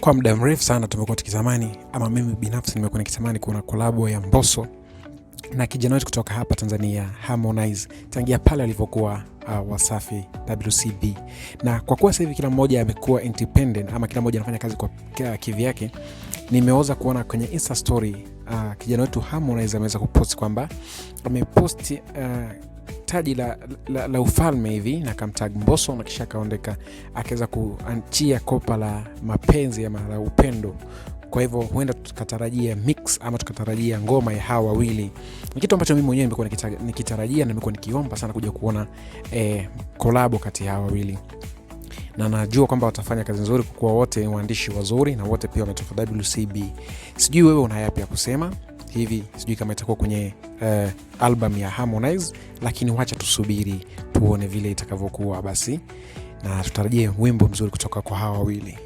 Kwa muda mrefu sana tumekuwa tukitamani, ama mimi binafsi nimekuwa nikitamani kuona kolabo ya Mbosso na kijana wetu kutoka hapa Tanzania Harmonize, tangia pale alivyokuwa Wasafi WCB. Na kwa kuwa sasa hivi kila mmoja amekuwa independent, ama kila mmoja anafanya kazi kwa kivyake, nimeweza kuona kwenye Insta story kijana wetu Harmonize ameweza kupost kwamba amepost taji la ufalme hivi na kamtag Mbosso, na kisha kaondeka akaweza kuanchia kopa la mapenzi ama la upendo. Kwa hivyo huenda tukatarajia mix ama tukatarajia ngoma ya hawa wawili. Ni kitu ambacho mimi mwenyewe nimekuwa nikitarajia na nimekuwa nikiomba sana kuja kuona collab kati ya hawa wawili. Na najua kwamba watafanya kazi nzuri kwa kuwa wote waandishi wazuri na wote pia wametoka WCB. Sijui wewe una yapi ya kusema hivi, sijui kama itakuwa kwenye album ya Harmonize, lakini wacha tusubiri tuone vile itakavyokuwa basi, na tutarajie wimbo mzuri kutoka kwa hawa wawili.